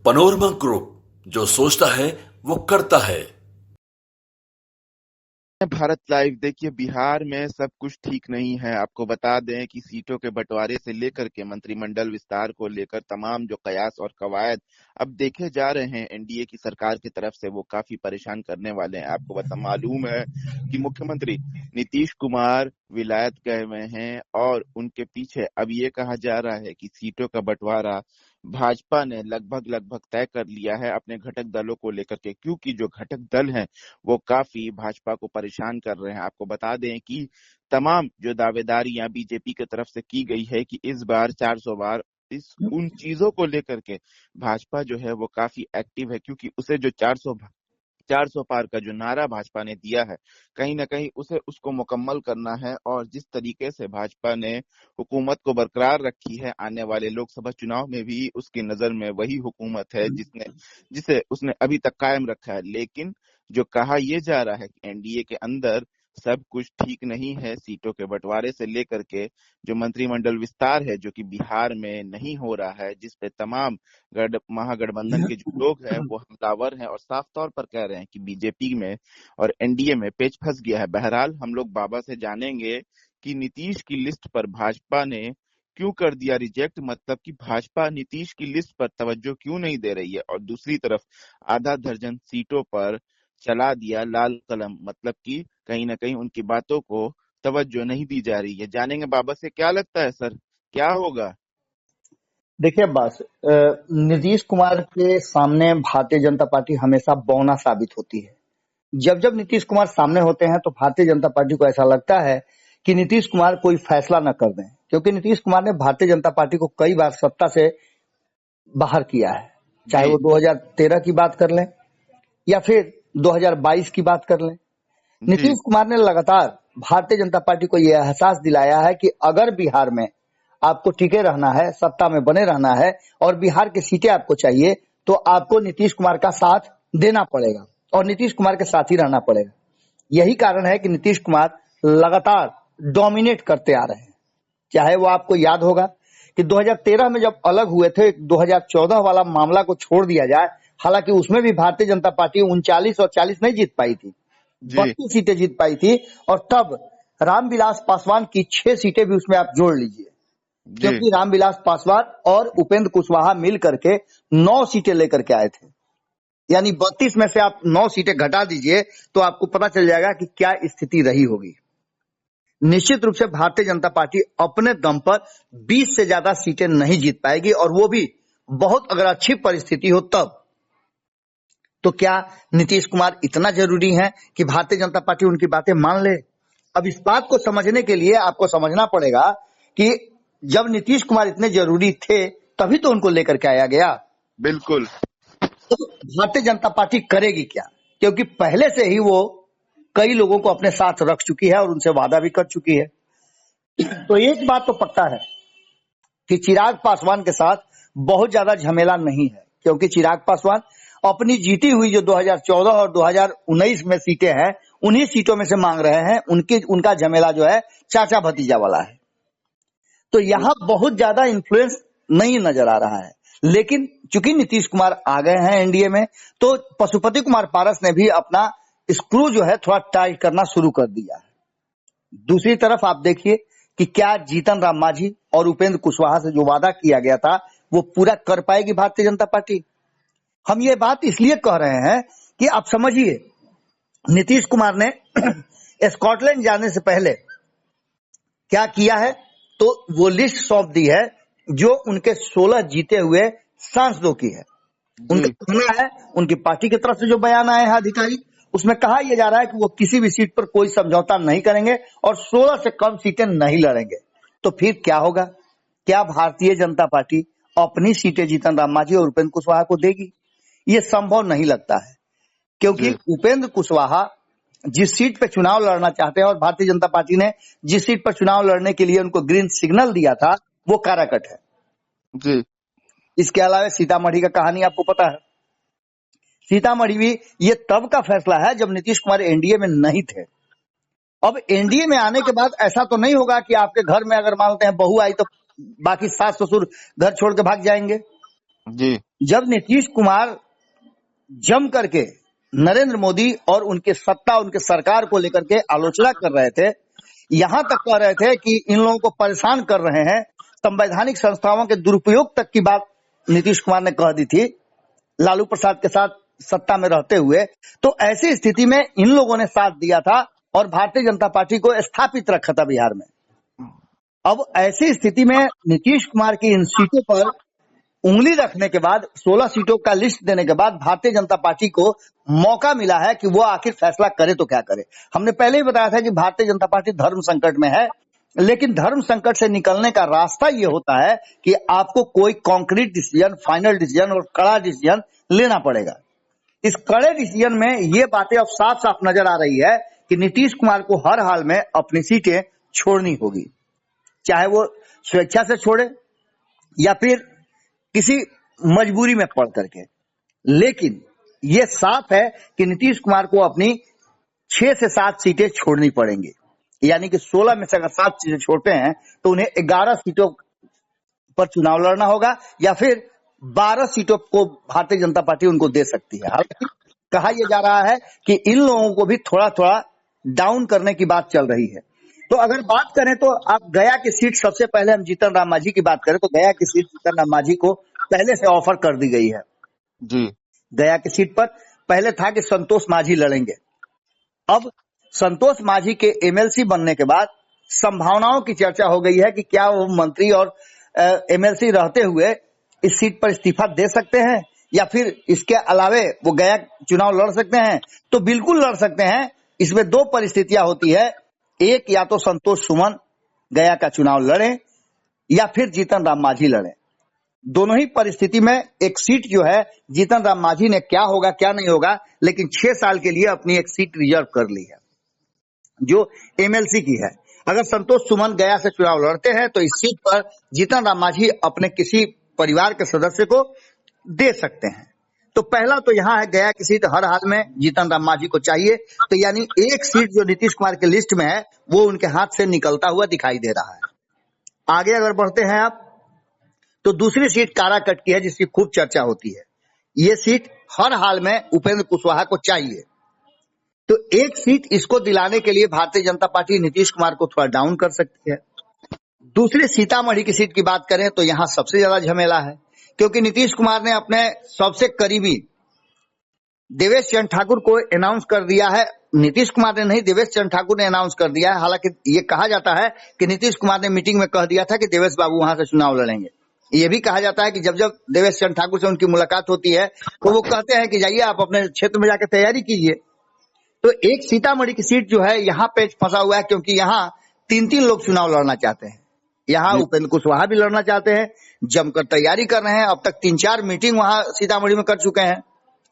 Panorama group, जो सोचता है वो करता है। भारत लाइव देखिए, बिहार में सब कुछ ठीक नहीं है। आपको बता दें कि सीटों के बंटवारे से लेकर के मंत्रिमंडल विस्तार को लेकर तमाम जो कयास और कवायद अब देखे जा रहे हैं एनडीए की सरकार की तरफ से, वो काफी परेशान करने वाले हैं। आपको मालूम है कि मुख्यमंत्री नीतीश कुमार विलायत गए हुए हैं और उनके पीछे अब ये कहा जा रहा है कि सीटों का बंटवारा भाजपा ने लगभग तय कर लिया है अपने घटक दलों को लेकर के, क्योंकि जो घटक दल हैं वो काफी भाजपा को परेशान कर रहे हैं। आपको बता दें कि तमाम जो दावेदारियां बीजेपी की तरफ से की गई है कि इस बार 400 बार, इस उन चीजों को लेकर के भाजपा जो है वो काफी एक्टिव है, क्योंकि उसे जो 400 पार का जो नारा भाजपा ने दिया है, कहीं ना कहीं उसको मुकम्मल करना है। और जिस तरीके से भाजपा ने हुकूमत को बरकरार रखी है, आने वाले लोकसभा चुनाव में भी उसकी नजर में वही हुकूमत है जिसे उसने अभी तक कायम रखा है। लेकिन जो कहा यह जा रहा है कि एनडीए के अंदर सब कुछ ठीक नहीं है, सीटों के बंटवारे से लेकर के जो मंत्रिमंडल विस्तार है जो कि बिहार में नहीं हो रहा है, जिस पे तमाम महागठबंधन के जो लोग हैं वो हमलावर हैं और साफ तौर पर कह रहे हैं कि बीजेपी में और एनडीए में पेच फंस गया है। बहरहाल हम लोग बाबा से जानेंगे कि नीतीश की लिस्ट पर भाजपा ने क्यों कर दिया रिजेक्ट, मतलब कि भाजपा नीतीश की लिस्ट पर तवज्जो क्यों नहीं दे रही है, और दूसरी तरफ आधा दर्जन सीटों पर चला दिया लाल कलम, मतलब कि कहीं ना कहीं उनकी बातों को तवज्जो नहीं दी जा रही है। जानेंगे बाबा से, क्या लगता है सर, क्या होगा? देखिए बस नीतीश कुमार के सामने भारतीय जनता पार्टी हमेशा बौना साबित होती है। जब जब नीतीश कुमार सामने होते हैं तो भारतीय जनता पार्टी को ऐसा लगता है कि नीतीश कुमार कोई फैसला न कर दें, क्योंकि नीतीश कुमार ने भारतीय जनता पार्टी को कई बार सत्ता से बाहर किया है। चाहे वो 2013 की बात कर लें या फिर 2022 की बात कर लें। नीतीश कुमार ने लगातार भारतीय जनता पार्टी को यह एहसास दिलाया है कि अगर बिहार में आपको टिके रहना है, सत्ता में बने रहना है और बिहार की सीटें आपको चाहिए, तो आपको नीतीश कुमार का साथ देना पड़ेगा और नीतीश कुमार के साथ ही रहना पड़ेगा। यही कारण है कि नीतीश कुमार लगातार डोमिनेट करते आ रहे हैं। चाहे वो आपको याद होगा कि 2013 में जब अलग हुए थे, 2014 वाला मामला को छोड़ दिया जाए, हालांकि उसमें भी भारतीय जनता पार्टी 39 और 40 नहीं जीत पाई थी, 32 सीटें जीत पाई थी। और तब रामविलास पासवान की 6 सीटें भी उसमें आप जोड़ लीजिए, क्योंकि रामविलास पासवान और उपेंद्र कुशवाहा मिल करके 9 सीटें लेकर के आए थे। यानी 32 में से आप 9 सीटें घटा दीजिए तो आपको पता चल जाएगा कि क्या स्थिति रही होगी। निश्चित रूप से भारतीय जनता पार्टी अपने दम पर 20 से ज्यादा सीटें नहीं जीत पाएगी, और वो भी बहुत अगर अच्छी परिस्थिति हो तब। तो क्या नीतीश कुमार इतना जरूरी है कि भारतीय जनता पार्टी उनकी बातें मान ले? अब इस बात को समझने के लिए आपको समझना पड़ेगा कि जब नीतीश कुमार इतने जरूरी थे तभी तो उनको लेकर के आया गया। बिल्कुल। तो भारतीय जनता पार्टी करेगी क्या? क्योंकि पहले से ही वो कई लोगों को अपने साथ रख चुकी है और उनसे वादा भी कर चुकी है। तो एक बात तो पक्का है कि चिराग पासवान के साथ बहुत ज्यादा झमेला नहीं है, क्योंकि चिराग पासवान अपनी जीती हुई जो 2014 और 2019 में सीटें हैं, उन्हीं सीटों में से मांग रहे हैं। उनका झमेला जो है चाचा भतीजा वाला है। तो यहाँ बहुत ज्यादा इन्फ्लुएंस नहीं नजर आ रहा है। लेकिन चूंकि नीतीश कुमार आ गए हैं एनडीए में, तो पशुपति कुमार पारस ने भी अपना स्क्रू जो है थोड़ा टाइट करना शुरू कर दिया है। दूसरी तरफ आप देखिए कि क्या जीतन राम मांझी और उपेंद्र कुशवाहा से जो वादा किया गया था वो पूरा कर पाएगी भारतीय जनता पार्टी? हम ये बात इसलिए कह रहे हैं कि आप समझिए, नीतीश कुमार ने स्कॉटलैंड जाने से पहले क्या किया है, तो वो लिस्ट सौंप दी है जो उनके 16 जीते हुए सांसदों की है। उनका कहना है, उनकी पार्टी की तरफ से जो बयान आए हैं आधिकारिक, उसमें कहा यह जा रहा है कि वो किसी भी सीट पर कोई समझौता नहीं करेंगे और 16 से कम सीटें नहीं लड़ेंगे। तो फिर क्या होगा? क्या भारतीय जनता पार्टी अपनी सीटें जीतन राम मांझी और उपेंद्र कुशवाहा को देगी? ये संभव नहीं लगता है, क्योंकि उपेंद्र कुशवाहा जिस सीट पे चुनाव लड़ना चाहते हैं और भारतीय जनता पार्टी ने जिस सीट पर चुनाव लड़ने के लिए उनको ग्रीन सिग्नल दिया था, वो काराकट है जी। इसके अलावा सीतामढ़ी का कहानी आपको पता है। सीतामढ़ी भी ये तब का फैसला है जब नीतीश कुमार एनडीए में नहीं थे। अब एनडीए में आने के बाद ऐसा तो नहीं होगा कि आपके घर में अगर मानते हैं बहू आई तो बाकी सास ससुर घर छोड़ के भाग जाएंगे। जी जब नीतीश कुमार जम करके नरेंद्र मोदी और उनके सत्ता, उनके सरकार को लेकर के आलोचना कर रहे थे, यहां तक कह रहे थे कि इन लोगों को परेशान कर रहे हैं, संवैधानिक संस्थाओं के दुरुपयोग तक की बात नीतीश कुमार ने कह दी थी लालू प्रसाद के साथ सत्ता में रहते हुए। तो ऐसी स्थिति में इन लोगों ने साथ दिया था और भारतीय जनता पार्टी को स्थापित रखा था बिहार में। अब ऐसी स्थिति में नीतीश कुमार की इन सीटों पर उंगली रखने के बाद, 16 सीटों का लिस्ट देने के बाद भारतीय जनता पार्टी को मौका मिला है कि वो आखिर फैसला करे तो क्या करे। हमने पहले ही बताया था कि भारतीय जनता पार्टी धर्म संकट में है, लेकिन धर्म संकट से निकलने का रास्ता ये होता है कि आपको कोई कॉन्क्रीट डिसीजन, फाइनल डिसीजन और कड़ा डिसीजन लेना पड़ेगा। इस कड़े डिसीजन में ये बातें अब साफ साफ नजर आ रही है कि नीतीश कुमार को हर हाल में अपनी सीटें छोड़नी होगी, चाहे वो स्वेच्छा से छोड़े या फिर किसी मजबूरी में पड़ करके। लेकिन यह साफ है कि नीतीश कुमार को अपनी 6 से 7 सीटें छोड़नी पड़ेंगी, यानी कि 16 में से अगर 7 सीटें छोड़ते हैं तो उन्हें 11 सीटों पर चुनाव लड़ना होगा या फिर 12 सीटों को भारतीय जनता पार्टी उनको दे सकती है। हालांकि कहा यह जा रहा है कि इन लोगों को भी थोड़ा थोड़ा डाउन करने की बात चल रही है। तो अगर बात करें तो आप गया की सीट, सबसे पहले हम जीतन राम मांझी की बात करें तो गया की सीट जीतन राम मांझी को पहले से ऑफर कर दी गई है। जी गया की सीट पर पहले था कि संतोष मांझी लड़ेंगे। अब संतोष मांझी के एमएलसी बनने के बाद संभावनाओं की चर्चा हो गई है कि क्या वो मंत्री और एमएलसी रहते हुए इस सीट पर इस्तीफा दे सकते हैं या फिर इसके अलावे वो गया चुनाव लड़ सकते हैं। तो बिल्कुल लड़ सकते हैं। इसमें 2 परिस्थितियां होती है, एक या तो संतोष सुमन गया का चुनाव लड़े या फिर जीतन राम मांझी लड़े। दोनों ही परिस्थिति में एक सीट जो है जीतन राम मांझी ने क्या होगा क्या नहीं होगा, लेकिन 6 साल के लिए अपनी एक सीट रिजर्व कर ली है जो एमएलसी की है। अगर संतोष सुमन गया से चुनाव लड़ते हैं तो इस सीट पर जीतन राम मांझी अपने किसी परिवार के सदस्य को दे सकते हैं। तो पहला तो यहाँ है गया की सीट हर हाल में जीतन राम मांझी को चाहिए, तो यानी एक सीट जो नीतीश कुमार के लिस्ट में है वो उनके हाथ से निकलता हुआ दिखाई दे रहा है। आगे अगर बढ़ते हैं आप तो दूसरी सीट काराकट की है जिसकी खूब चर्चा होती है। ये सीट हर हाल में उपेंद्र कुशवाहा को चाहिए, तो एक सीट इसको दिलाने के लिए भारतीय जनता पार्टी नीतीश कुमार को थोड़ा डाउन कर सकती है। दूसरी सीतामढ़ी की सीट की बात करें तो यहां सबसे ज्यादा झमेला है, क्योंकि नीतीश कुमार ने अपने सबसे करीबी देवेश चंद्र ठाकुर को अनाउंस कर दिया है। नीतीश कुमार ने नहीं, देवेश चंद्र ठाकुर ने अनाउंस कर दिया है। हालांकि ये कहा जाता है कि नीतीश कुमार ने मीटिंग में कह दिया था कि देवेश बाबू वहां से चुनाव लड़ेंगे। ये भी कहा जाता है कि जब जब देवेश चंद्र ठाकुर से उनकी मुलाकात होती है तो वो कहते हैं कि जाइए आप अपने क्षेत्र में जाकर तैयारी कीजिए। तो एक सीतामढ़ी की सीट जो है यहाँ पे फंसा हुआ है, क्योंकि यहाँ 3 लोग चुनाव लड़ना चाहते हैं। यहाँ उपेंद्र कुशवाहा भी लड़ना चाहते हैं, जमकर तैयारी कर रहे हैं। अब तक 3-4 मीटिंग वहां सीतामढ़ी में कर चुके हैं,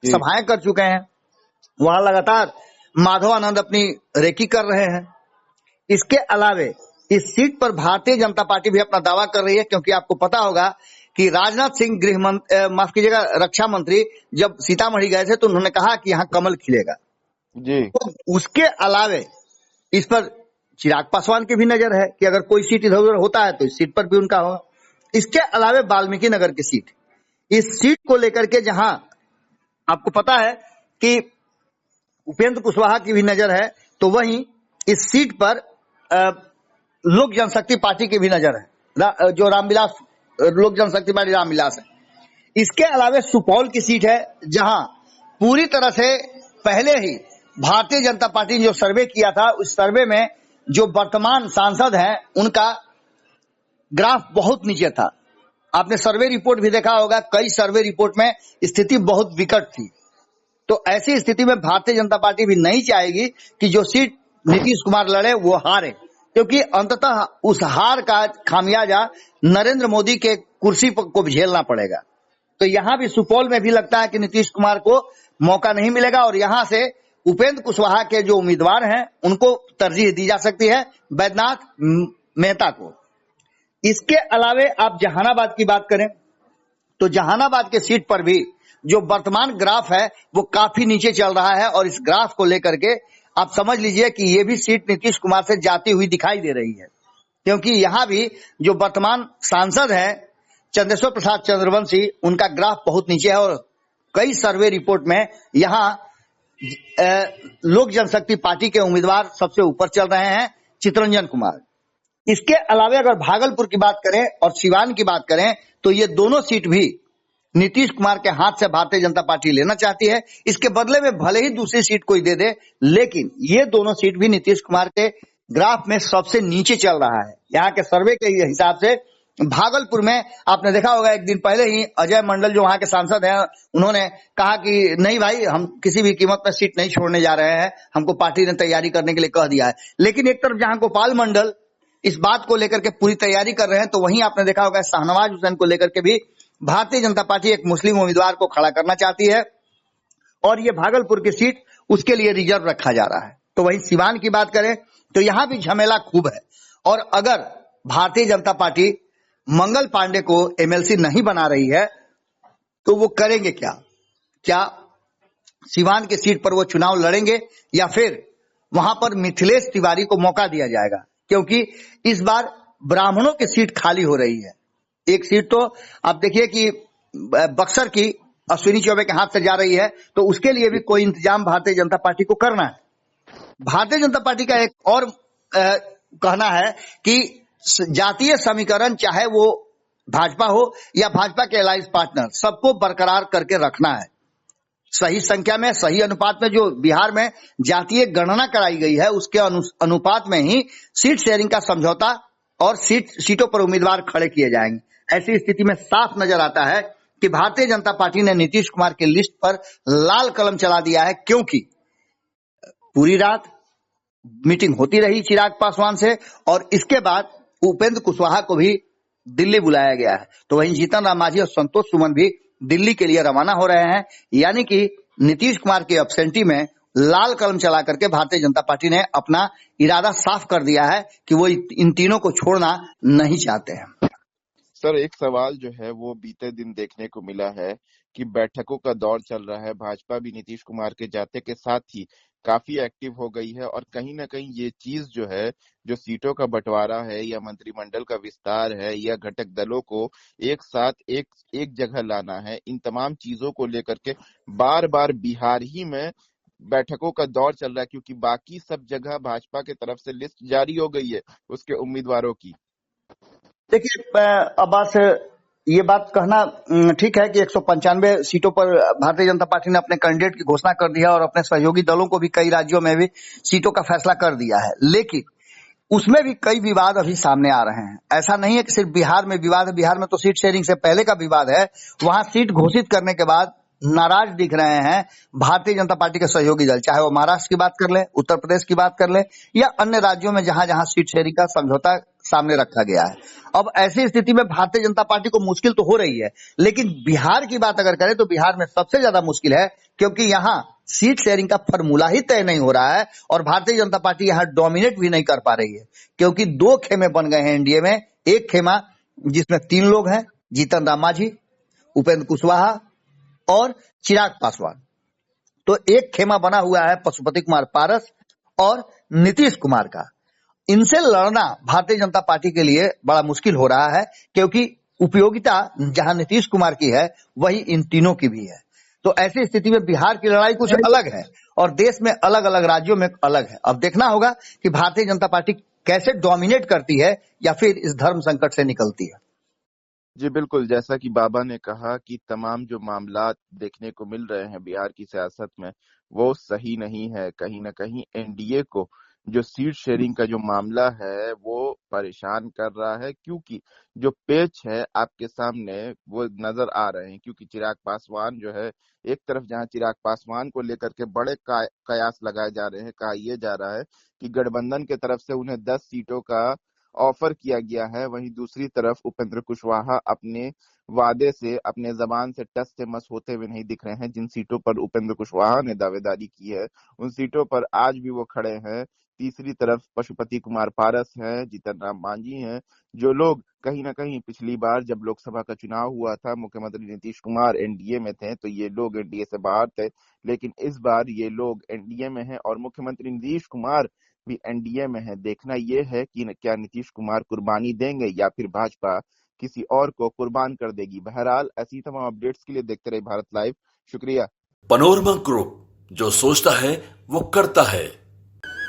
सभाएं कर चुके हैं। वहां लगातार माधव आनंद अपनी रेकी कर रहे हैं। इसके अलावे इस सीट पर भारतीय जनता पार्टी भी अपना दावा कर रही है, क्योंकि आपको पता होगा कि राजनाथ सिंह माफ कीजिएगा रक्षा मंत्री जब सीतामढ़ी गए थे तो उन्होंने कहा कि यहाँ कमल खिलेगा जी। तो उसके अलावे इस पर चिराग पासवान की भी नजर है कि अगर कोई सीट इधर उधर होता है तो इस सीट पर भी उनका होगा। इसके अलावे वाल्मीकि नगर की सीट, इस सीट को लेकर के जहां आपको पता है कि उपेंद्र कुशवाहा की भी नजर है, तो वहीं इस सीट पर लोक जनशक्ति पार्टी की भी नजर है, जो रामविलास लोक जनशक्ति पार्टी रामविलास है। इसके अलावे सुपौल की सीट है जहां पूरी तरह से पहले ही भारतीय जनता पार्टी ने जो सर्वे किया था उस सर्वे में जो वर्तमान सांसद हैं उनका ग्राफ बहुत नीचे था। आपने सर्वे रिपोर्ट भी देखा होगा, कई सर्वे रिपोर्ट में स्थिति बहुत विकट थी। तो ऐसी स्थिति में भारतीय जनता पार्टी भी नहीं चाहेगी कि जो सीट नीतीश कुमार लड़े वो हारे, क्योंकि अंततः उस हार का खामियाजा नरेंद्र मोदी के कुर्सी को झेलना पड़ेगा। तो यहाँ भी सुपौल में भी लगता है कि नीतीश कुमार को मौका नहीं मिलेगा और यहाँ से उपेंद्र कुशवाहा के जो उम्मीदवार हैं उनको तरजीह दी जा सकती है, बैद्यनाथ मेहता को। इसके अलावे आप जहानाबाद की बात करें तो जहानाबाद के सीट पर भी जो वर्तमान ग्राफ है वो काफी नीचे चल रहा है, और इस ग्राफ को लेकर के आप समझ लीजिए कि ये भी सीट नीतीश कुमार से जाती हुई दिखाई दे रही है, क्योंकि यहाँ भी जो वर्तमान सांसद हैं चंद्रेश्वर प्रसाद चंद्रवंशी, उनका ग्राफ बहुत नीचे है और कई सर्वे रिपोर्ट में यहाँ लोक जनशक्ति पार्टी के उम्मीदवार सबसे ऊपर चल रहे हैं, चितरंजन कुमार। इसके अलावा अगर भागलपुर की बात करें और सिवान की बात करें तो ये दोनों सीट भी नीतीश कुमार के हाथ से भारतीय जनता पार्टी लेना चाहती है। इसके बदले में भले ही दूसरी सीट कोई दे दे, लेकिन ये दोनों सीट भी नीतीश कुमार के ग्राफ में सबसे नीचे चल रहा है। यहाँ के सर्वे के हिसाब से भागलपुर में आपने देखा होगा, एक दिन पहले ही अजय मंडल जो वहां के सांसद हैं, उन्होंने कहा कि नहीं भाई, हम किसी भी कीमत पर सीट नहीं छोड़ने जा रहे हैं, हमको पार्टी ने तैयारी करने के लिए कह दिया है। लेकिन एक तरफ जहां गोपाल मंडल इस बात को लेकर के पूरी तैयारी कर रहे हैं, तो वहीं आपने देखा होगा शाहनवाज हुसैन को लेकर के भी भारतीय जनता पार्टी एक मुस्लिम उम्मीदवार को खड़ा करना चाहती है और ये भागलपुर की सीट उसके लिए रिजर्व रखा जा रहा है। तो वहीं सिवान की बात करें तो यहां भी झमेला खूब है। और अगर भारतीय जनता पार्टी मंगल पांडे को एमएलसी नहीं बना रही है तो वो करेंगे क्या? क्या सिवान की सीट पर वो चुनाव लड़ेंगे या फिर वहां पर मिथिलेश तिवारी को मौका दिया जाएगा? क्योंकि इस बार ब्राह्मणों की सीट खाली हो रही है। एक सीट तो आप देखिए कि बक्सर की अश्विनी चौबे के हाथ से जा रही है, तो उसके लिए भी कोई इंतजाम भारतीय जनता पार्टी को करना है। भारतीय जनता पार्टी का एक और कहना है कि जातीय समीकरण, चाहे वो भाजपा हो या भाजपा के अलायंस पार्टनर, सबको बरकरार करके रखना है। सही संख्या में, सही अनुपात में जो बिहार में जातीय गणना कराई गई है, उसके अनुपात में ही सीट शेयरिंग का समझौता और सीटों पर उम्मीदवार खड़े किए जाएंगे। ऐसी स्थिति में साफ नजर आता है कि भारतीय जनता पार्टी ने नीतीश कुमार की लिस्ट पर लाल कलम चला दिया है, क्योंकि पूरी रात मीटिंग होती रही चिराग पासवान से और इसके बाद उपेंद्र कुशवाहा को भी दिल्ली बुलाया गया है। तो वहीं जीतन राम मांझी और संतोष सुमन भी दिल्ली के लिए रवाना हो रहे हैं। यानी कि नीतीश कुमार के एब्सेंटी में लाल कलम चला करके भारतीय जनता पार्टी ने अपना इरादा साफ कर दिया है कि वो इन तीनों को छोड़ना नहीं चाहते हैं। सर, एक सवाल जो है वो बीते दिन देखने को मिला है कि बैठकों का दौर चल रहा है। भाजपा भी नीतीश कुमार के जाते के साथ ही काफी एक्टिव हो गई है और कहीं ना कहीं ये चीज जो है, जो सीटों का बंटवारा है या मंत्रिमंडल का विस्तार है या घटक दलों को एक साथ एक जगह लाना है, इन तमाम चीजों को लेकर के बार बार बिहार ही में बैठकों का दौर चल रहा है, क्योंकि बाकी सब जगह भाजपा की तरफ से लिस्ट जारी हो गई है उसके उम्मीदवारों की। देखिए अब्बास, ये बात कहना ठीक है कि 195 सीटों पर भारतीय जनता पार्टी ने अपने कैंडिडेट की घोषणा कर दी है और अपने सहयोगी दलों को भी कई राज्यों में भी सीटों का फैसला कर दिया है। लेकिन उसमें भी कई विवाद अभी सामने आ रहे हैं। ऐसा नहीं है कि सिर्फ बिहार में विवाद है। बिहार में तो सीट शेयरिंग से पहले का विवाद है। वहां सीट घोषित करने के बाद नाराज दिख रहे हैं भारतीय जनता पार्टी के सहयोगी दल, चाहे वो महाराष्ट्र की बात कर ले, उत्तर प्रदेश की बात कर ले या अन्य राज्यों में जहां जहां सीट शेयरिंग का समझौता सामने रखा गया है। अब ऐसी स्थिति में भारतीय जनता पार्टी को मुश्किल तो हो रही है, लेकिन बिहार की बात अगर करें तो बिहार में सबसे ज्यादा मुश्किल है, क्योंकि यहाँ सीट शेयरिंग का फॉर्मूला ही तय नहीं हो रहा है और भारतीय जनता पार्टी यहाँ डोमिनेट भी नहीं कर पा रही है, क्योंकि दो खेमे बन गए हैं एनडीए में। एक खेमा जिसमें 3 लोग हैं, जीतन राम मांझी, उपेंद्र कुशवाहा और चिराग पासवान। तो एक खेमा बना हुआ है पशुपति कुमार पारस और नीतीश कुमार का। इनसे लड़ना भारतीय जनता पार्टी के लिए बड़ा मुश्किल हो रहा है, क्योंकि उपयोगिता जहां नीतीश कुमार की है वही इन तीनों की भी है। तो ऐसी स्थिति में बिहार की लड़ाई कुछ अलग है और देश में अलग अलग राज्यों में अलग है। अब देखना होगा कि भारतीय जनता पार्टी कैसे डोमिनेट करती है या फिर इस धर्म संकट से निकलती है। जी बिल्कुल, जैसा कि बाबा ने कहा कि तमाम जो मामलात देखने को मिल रहे हैं बिहार की सियासत में वो सही नहीं है। कहीं ना कहीं एनडीए को जो सीट शेयरिंग का जो मामला है वो परेशान कर रहा है, क्योंकि जो पेच है आपके सामने वो नजर आ रहे हैं। क्योंकि चिराग पासवान जो है, एक तरफ जहां चिराग पासवान को लेकर के बड़े कयास लगाए जा रहे हैं, कहा यह जा रहा है कि गठबंधन के तरफ से उन्हें 10 सीटों का ऑफर किया गया है, वहीं दूसरी तरफ उपेंद्र कुशवाहा अपने वादे से, अपने जबान से टस से मस होते हुए नहीं दिख रहे हैं। जिन सीटों पर उपेंद्र कुशवाहा ने दावेदारी की है उन सीटों पर आज भी वो खड़े हैं। तीसरी तरफ पशुपति कुमार पारस हैं, जीतन राम मांझी हैं, जो लोग कहीं ना कहीं पिछली बार जब लोकसभा का चुनाव हुआ था, मुख्यमंत्री नीतीश कुमार एनडीए में थे तो ये लोग एनडीए से बाहर थे, लेकिन इस बार ये लोग एनडीए में हैं और मुख्यमंत्री नीतीश कुमार भी एनडीए में है। देखना यह है कि क्या नीतीश कुमार कुर्बानी देंगे या फिर भाजपा किसी और को कुर्बान कर देगी। बहरहाल ऐसी तमाम अपडेट्स के लिए देखते रहे भारत लाइव। शुक्रिया। पनोरमा ग्रुप, जो सोचता है वो करता है।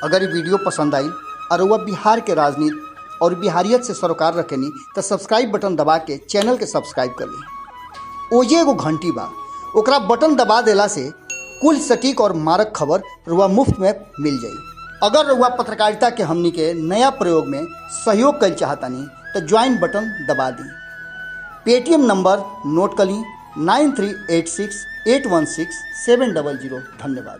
अगर ये वीडियो पसंद आई और वह बिहार के राजनीति और बिहारियत से सरोकार रखेनी तो सब्सक्राइब बटन दबा के चैनल के सब्सक्राइब कर ली। ओजे एगो घंटी बा, ओकरा बटन दबा देला से कुल सटीक और मारक खबर रुआ मुफ्त में मिल जाई। अगर रुआ पत्रकारिता के हमनी के नया प्रयोग में सहयोग कर चाहतानी तो ज्वाइन बटन दबा दी। पेटीएम नंबर नोट कर ली 9386816700। धन्यवाद।